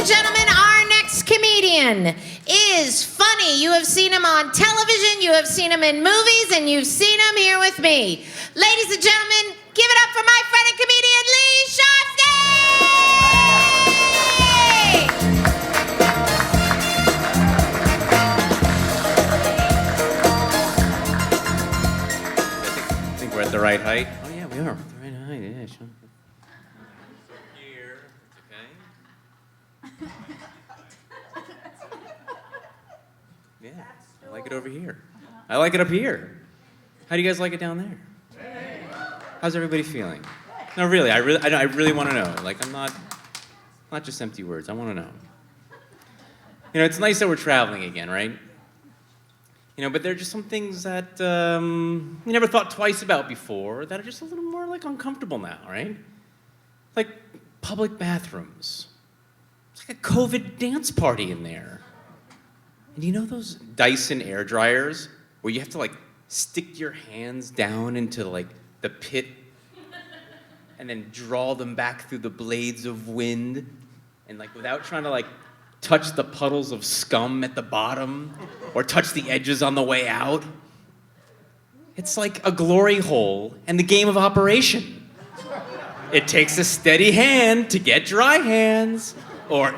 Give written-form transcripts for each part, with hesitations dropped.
and gentlemen, our next comedian is funny. You have seen him on television, you have seen him in movies, and you've seen him here with me. Ladies and gentlemen, give it up for my friend and comedian, Lee I think we're at the right height. Oh yeah, we are. At the right height, yeah, sure. Here, okay. Yeah, I like it over here. I like it up here. How do you guys like it down there? How's everybody feeling? No, really, I really want to know. Like, I'm not just empty words. I want to know. You know, it's nice that we're traveling again, right? You know, but there are just some things that you never thought twice about before that are just a little more, like, uncomfortable now, right? Like public bathrooms. It's like a COVID dance party in there. And you know those Dyson air dryers where you have to, like, stick your hands down into, like, the pit and then draw them back through the blades of wind and, like, without trying to, like, touch the puddles of scum at the bottom or touch the edges on the way out? It's like a glory hole and the game of Operation. It takes a steady hand to get dry hands, or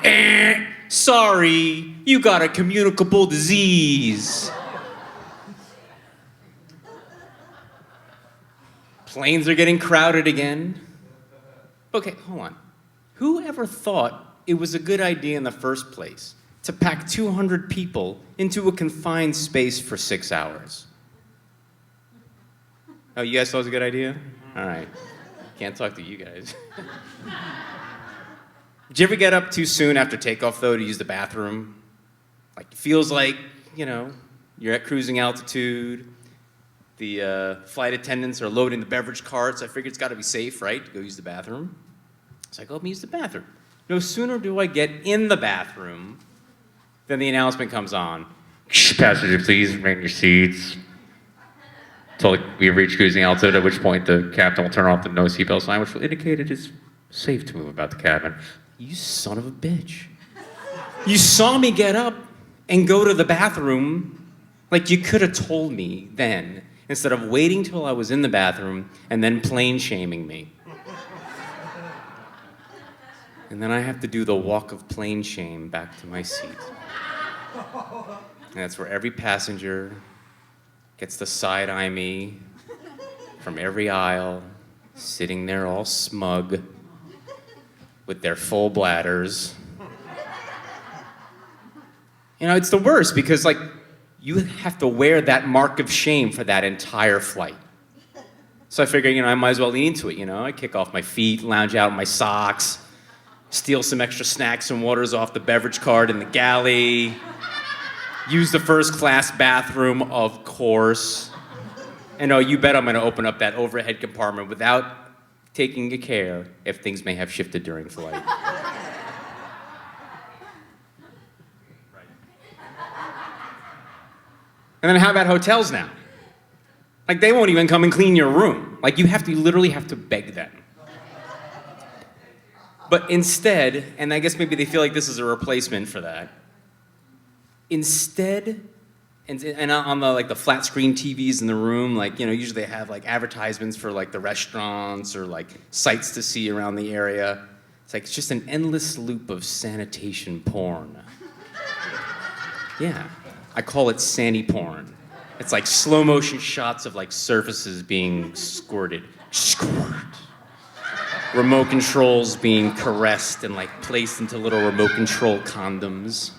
sorry, you got a communicable disease. Planes are getting crowded again. Okay, hold on. Who ever thought it was a good idea in the first place to pack 200 people into a confined space for 6 hours? Oh, you guys thought it was a good idea? All right. Can't talk to you guys. Did you ever get up too soon after takeoff, though, to use the bathroom? Like, it feels like, you know, you're at cruising altitude. The flight attendants are loading the beverage carts. I figured it's got to be safe, right, to go use the bathroom. So I go up and use the bathroom. No sooner do I get in the bathroom than the announcement comes on. Passengers, please remain in your seats until we have reached cruising altitude, at which point the captain will turn off the no seatbelt sign, which will indicate it is safe to move about the cabin. You son of a bitch. You saw me get up and go to the bathroom. Like, you could have told me then, instead of waiting till I was in the bathroom and then plane shaming me. And then I have to do the walk of plane shame back to my seat. And that's where every passenger gets to side-eye me from every aisle, sitting there all smug with their full bladders. You know, it's the worst because, like, you have to wear that mark of shame for that entire flight. So I figure, you know, I might as well lean into it, you know? I kick off my feet, lounge out in my socks, steal some extra snacks and waters off the beverage cart in the galley, use the first class bathroom, of course. And oh, you bet I'm gonna open up that overhead compartment without taking a care if things may have shifted during flight. And then how about hotels now? Like, they won't even come and clean your room. Like, you literally have to beg them. But instead, and I guess maybe they feel like this is a replacement for that, instead, and on the, like, the flat screen TVs in the room, like, you know, usually they have, like, advertisements for, like, the restaurants or, like, sights to see around the area. It's like, it's just an endless loop of sanitation porn. Yeah, I call it Sandy porn. It's like slow motion shots of, like, surfaces being squirted. Squirt. Remote controls being caressed and, like, placed into little remote control condoms.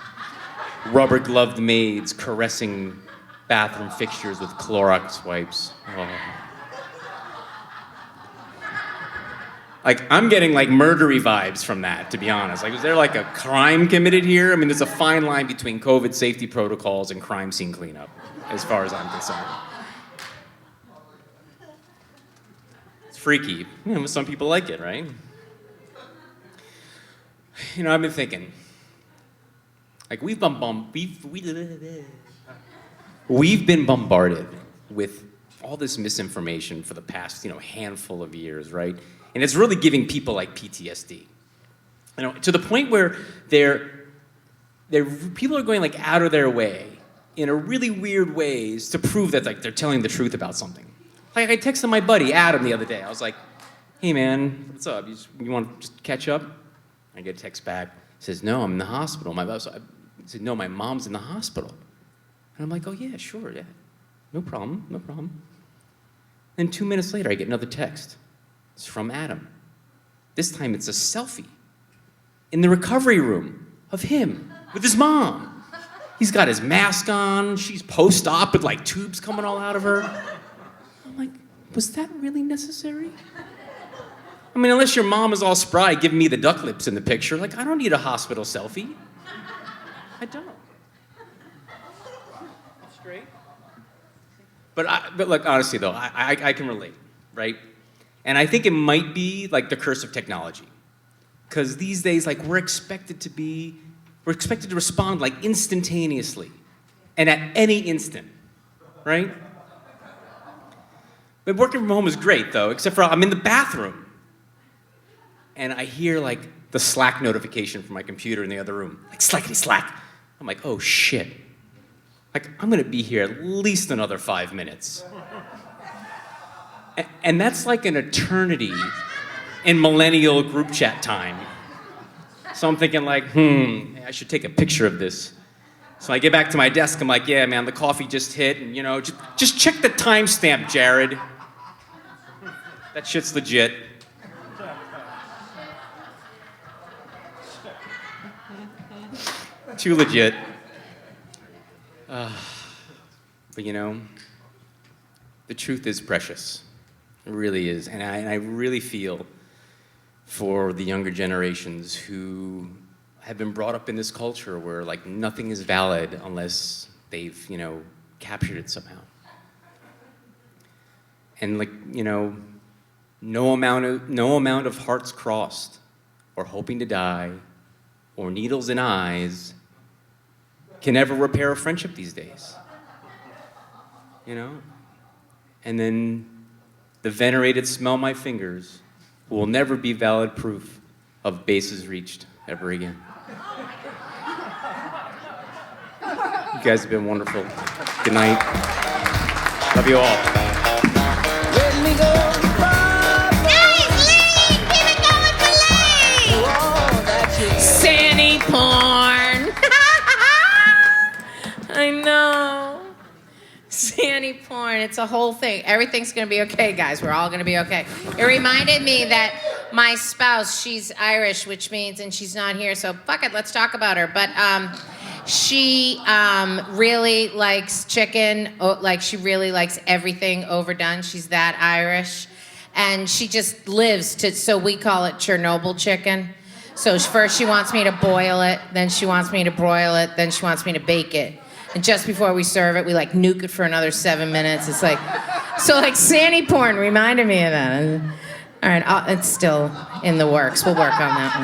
Rubber gloved maids caressing bathroom fixtures with Clorox wipes. Oh. Like, I'm getting, like, murdery vibes from that, to be honest. Like, is there, like, a crime committed here? I mean, there's a fine line between COVID safety protocols and crime scene cleanup, as far as I'm concerned. It's freaky. You know, some people like it, right? You know, I've been thinking, like, we've been bombarded with all this misinformation for the past, you know, handful of years, right? And it's really giving people, like, PTSD. You know, to the point where people are going like out of their way in a really weird ways to prove that like they're telling the truth about something. Like I texted my buddy Adam the other day. I was like, "Hey man, what's up? You want to just catch up?" I get a text back. He says, "No, I'm in the hospital." I said, "No, my mom's in the hospital." And I'm like, "Oh yeah, sure, yeah, no problem, no problem." Then 2 minutes later, I get another text. It's from Adam. This time it's a selfie in the recovery room of him with his mom. He's got his mask on. She's post-op with like tubes coming all out of her. I'm like, was that really necessary? I mean, unless your mom is all spry giving me the duck lips in the picture, like I don't need a hospital selfie. I don't. Straight. But look, honestly though, I can relate, right? And I think it might be like the curse of technology. Because these days, like we're expected to respond like instantaneously and at any instant, right? But working from home is great though, except for I'm in the bathroom and I hear like the Slack notification from my computer in the other room, like slackety slack. I'm like, oh shit. Like I'm gonna be here at least another 5 minutes. And that's like an eternity in millennial group chat time. So I'm thinking like, I should take a picture of this. So I get back to my desk, I'm like, yeah, man, the coffee just hit, and you know, just check the timestamp, Jared. That shit's legit. Too legit. But you know, the truth is precious. It really is. And I really feel for the younger generations who have been brought up in this culture where like nothing is valid unless they've, you know, captured it somehow. And like, you know, no amount of hearts crossed or hoping to die or needles in eyes can ever repair a friendship these days. You know? And then the venerated smell my fingers will never be valid proof of bases reached ever again. You guys have been wonderful. Good night. Love you all. Sandy porn. I know. Sandy porn. It's a whole thing. Everything's going to be okay, guys. We're all going to be okay. It reminded me that my spouse, she's Irish, which means, and she's not here, so fuck it, let's talk about her. But she really likes chicken. Like, she really likes everything overdone. She's that Irish. And she just lives to, so we call it Chernobyl chicken. So first she wants me to boil it, then she wants me to broil it, then she wants me to bake it. And just before we serve it, we like nuke it for another 7 minutes. It's like, so like Sandy porn reminded me of that. All right, it's still in the works. We'll work on that one.